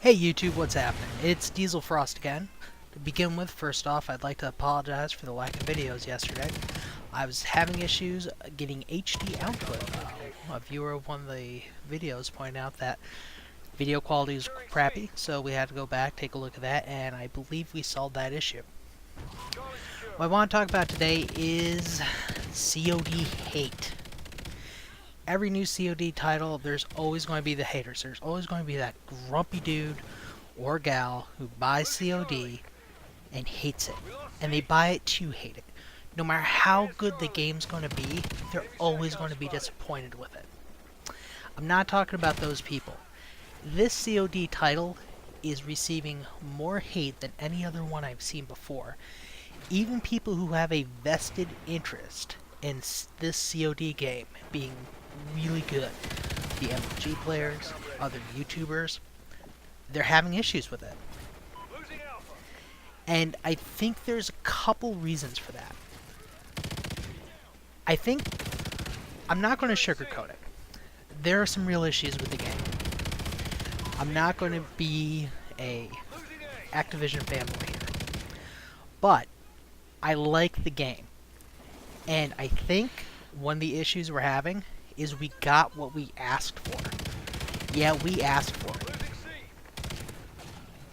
Hey YouTube, what's happening? It's dieselfrost again. To begin with, first off, I'd like to apologize for the lack of videos yesterday. I was having issues getting HD output. A viewer of one of the videos pointed out that video quality is crappy, so we had to go back, take a look at that, and I believe we solved that issue. What I want to talk about today is COD hate. Every new COD title, there's always going to be the haters. There's always going to be that grumpy dude or gal who buys COD and hates it. And they buy it to hate it. No matter how good the game's going to be, they're always going to be disappointed with it. I'm not talking about those people. This COD title is receiving more hate than any other one I've seen before. Even people who have a vested interest in this COD game being really good, the MLG players, other YouTubers, they're having issues with it. And I think there's a couple reasons for that. I'm not going to sugarcoat it. There are some real issues with the game. I'm not going to be a Activision fanboy here. But I like the game. And I think one of the issues we're having is we got what we asked for. Yeah, we asked for it.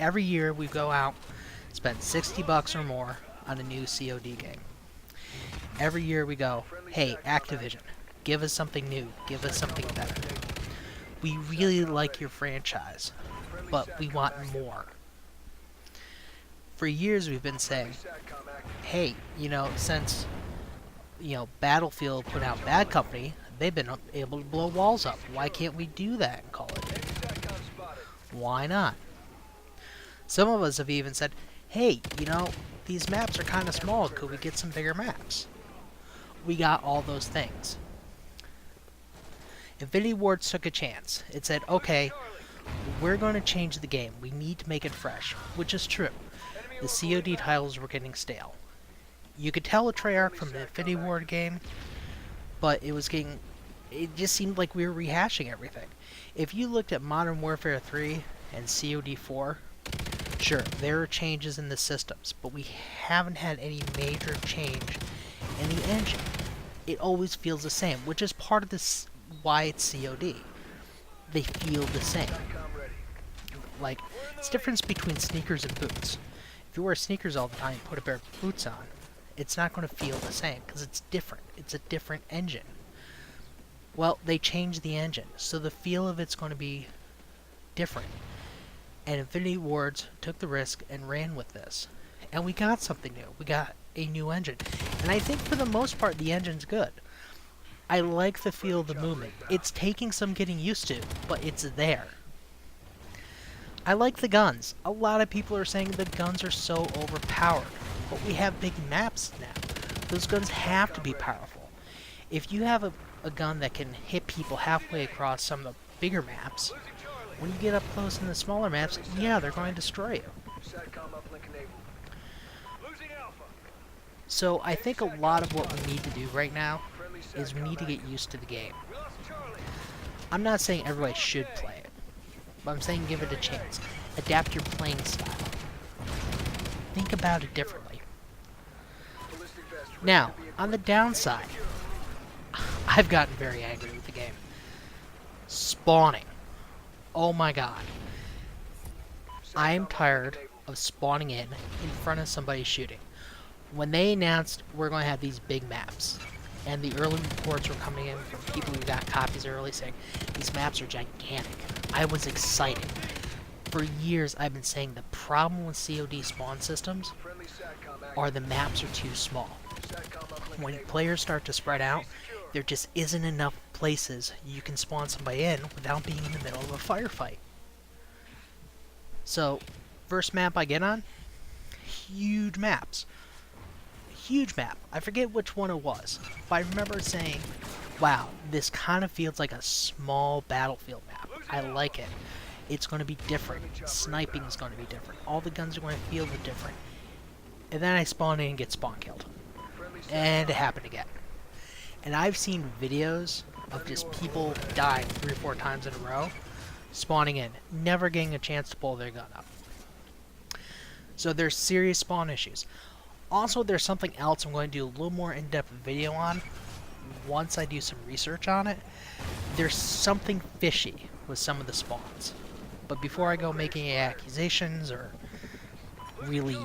Every year we go out, spend $60 or more on a new COD game. Every year we go, hey, Activision, give us something new, give us something better. We really like your franchise, but we want more. For years we've been saying, hey, since Battlefield put out Bad Company, they've been able to blow walls up. Why can't we do that in Call of Duty? Why not? Some of us have even said, hey, these maps are kind of small. Could we get some bigger maps? We got all those things. Infinity Ward took a chance. It said, okay, we're going to change the game. We need to make it fresh, which is true. The COD titles were getting stale. You could tell a Treyarch from the Infinity Ward game, but it just seemed like we were rehashing everything. If you looked at Modern Warfare 3 and COD 4, sure, there are changes in the systems, but we haven't had any major change in the engine. It always feels the same, which is part of this why it's COD. They feel the same. Like, it's the difference between sneakers and boots. If you wear sneakers all the time and put a pair of boots on, it's not going to feel the same, because it's different. It's a different engine. Well, they changed the engine, so the feel of it's going to be different. And Infinity Ward took the risk and ran with this. And we got something new. We got a new engine. And I think for the most part, the engine's good. I like the feel of the movement. It's taking some getting used to, but it's there. I like the guns. A lot of people are saying the guns are so overpowered. But we have big maps now. Those guns have to be powerful. If you have a gun that can hit people halfway across some of the bigger maps, when you get up close in the smaller maps, yeah, they're going to destroy you. So I think a lot of what we need to do right now is we need to get used to the game. I'm not saying everybody should play it, but I'm saying give it a chance. Adapt your playing style. Think about it differently. Now, on the downside, I've gotten very angry with the game. Spawning. Oh my god. I am tired of spawning in front of somebody shooting. When they announced we're going to have these big maps, and the early reports were coming in from people who got copies early saying, these maps are gigantic, I was excited. For years I've been saying the problem with COD spawn systems are the maps are too small. When players start to spread out, there just isn't enough places you can spawn somebody in without being in the middle of a firefight. So, first map I get on, huge maps. Huge map. I forget which one it was, but I remember saying, wow, this kind of feels like a small Battlefield map. I like it. It's going to be different. Sniping is going to be different. All the guns are going to feel different. And then I spawn in and get spawn killed. And it happened again. And I've seen videos of just people dying 3 or 4 times in a row spawning in, never getting a chance to pull their gun up. So there's serious spawn issues. Also, there's something else I'm going to do a little more in-depth video on once I do some research on it. There's something fishy with some of the spawns. But before I go making any accusations or really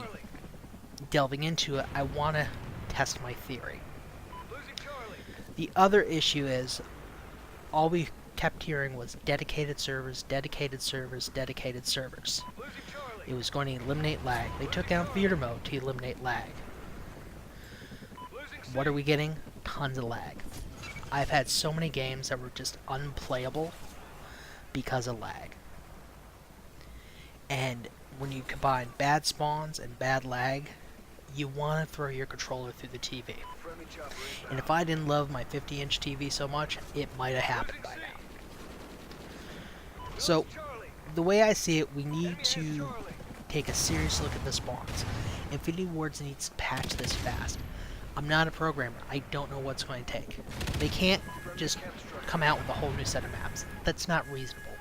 delving into it, I want to test my theory. The other issue is, all we kept hearing was dedicated servers, dedicated servers, dedicated servers. It was going to eliminate lag. They took down theater mode to eliminate lag. What are we getting? Tons of lag. I've had so many games that were just unplayable because of lag. And when you combine bad spawns and bad lag, you want to throw your controller through the TV. And if I didn't love my 50-inch TV so much, it might have happened by now. So, the way I see it, we need to take a serious look at the spawns. Infinity Wards needs to patch this fast. I'm not a programmer. I don't know what's going to take. They can't just come out with a whole new set of maps. That's not reasonable.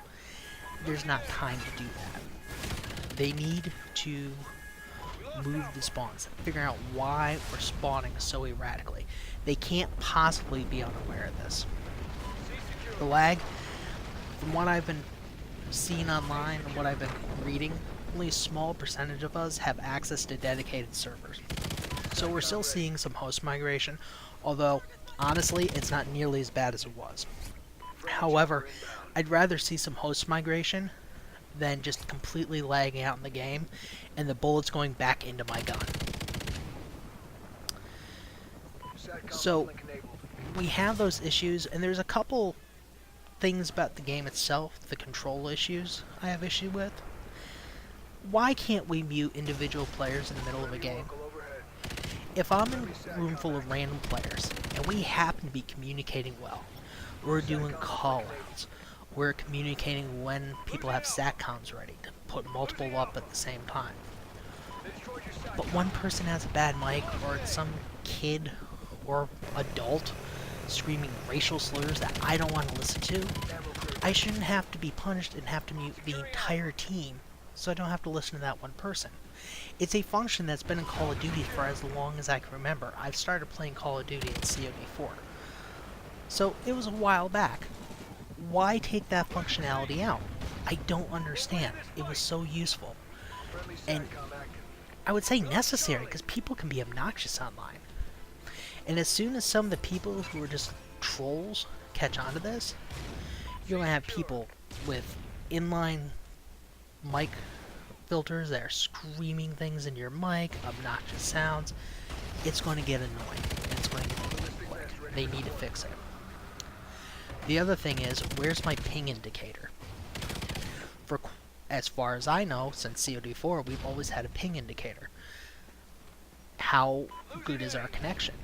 There's not time to do that. They need to move the spawns, figure out why we're spawning so erratically. They can't possibly be unaware of this. The lag, from what I've been seeing online and what I've been reading, only a small percentage of us have access to dedicated servers. So we're still seeing some host migration, although honestly it's not nearly as bad as it was. However, I'd rather see some host migration than just completely lagging out in the game and the bullets going back into my gun. So we have those issues, and there's a couple things about the game itself, the control issues, I have issue with. Why can't we mute individual players in the middle of a game? If I'm in a room full of random players and we happen to be communicating well, we're doing call-outs, we're communicating when people have SATCOMs ready to put multiple up at the same time. But one person has a bad mic, or it's some kid or adult screaming racial slurs that I don't want to listen to, I shouldn't have to be punished and have to mute the entire team so I don't have to listen to that one person. It's a function that's been in Call of Duty for as long as I can remember. I've started playing Call of Duty in COD 4. So it was a while back. Why take that functionality out? I don't understand. It was so useful. And I would say necessary, because people can be obnoxious online. And as soon as some of the people who are just trolls catch on to this, you're going to have people with inline mic filters that are screaming things in your mic, obnoxious sounds. It's going to get annoying. It's going to get quick. They need to fix it. The other thing is, where's my ping indicator? For as far as I know, since COD 4, we've always had a ping indicator. How good is our connection?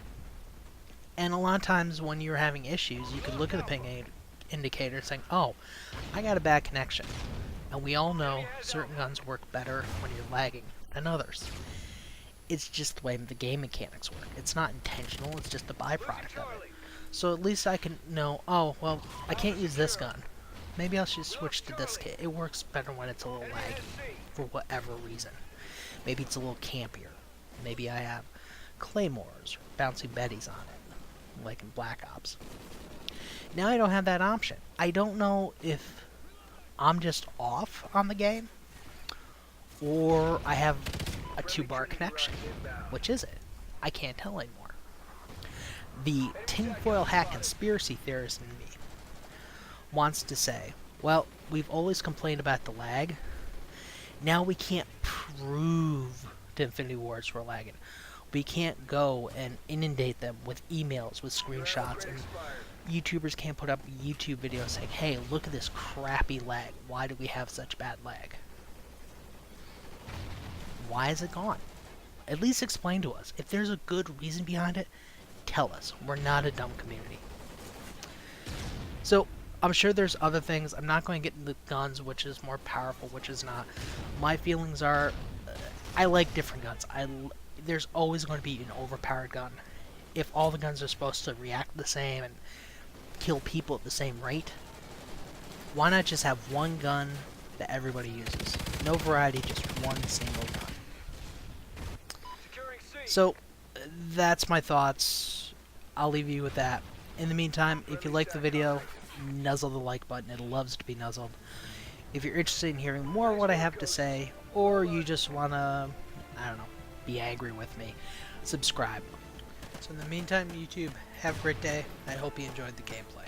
And a lot of times when you're having issues, you can look at the ping indicator saying, oh, I got a bad connection. And we all know certain guns work better when you're lagging than others. It's just the way the game mechanics work. It's not intentional, it's just a byproduct of it. So at least I can know, oh, well, I can't use this gun. Maybe I should switch to this kit. It works better when it's a little laggy, for whatever reason. Maybe it's a little campier. Maybe I have claymores or bouncing betties on it, like in Black Ops. Now I don't have that option. I don't know if I'm just off on the game, or I have a 2-bar connection. Which is it? I can't tell anymore. The tinfoil hat conspiracy theorist in me wants to say, well, we've always complained about the lag. Now we can't prove to Infinity Wards we're lagging. We can't go and inundate them with emails, with screenshots, and YouTubers can't put up YouTube videos saying, hey, look at this crappy lag. Why do we have such bad lag? Why is it gone? At least explain to us. If there's a good reason behind it, tell us. We're not a dumb community. So, I'm sure there's other things. I'm not going to get into guns, which is more powerful, which is not. My feelings are, I like different guns. There's always going to be an overpowered gun. If all the guns are supposed to react the same and kill people at the same rate, Why not just have one gun that everybody uses? No variety, just one single gun. So, that's my thoughts. I'll leave you with that. In the meantime, if you like the video, nuzzle the like button. It loves to be nuzzled. If you're interested in hearing more of what I have to say, or you just wanna, I don't know, be angry with me, subscribe. So in the meantime, YouTube, have a great day. I hope you enjoyed the gameplay.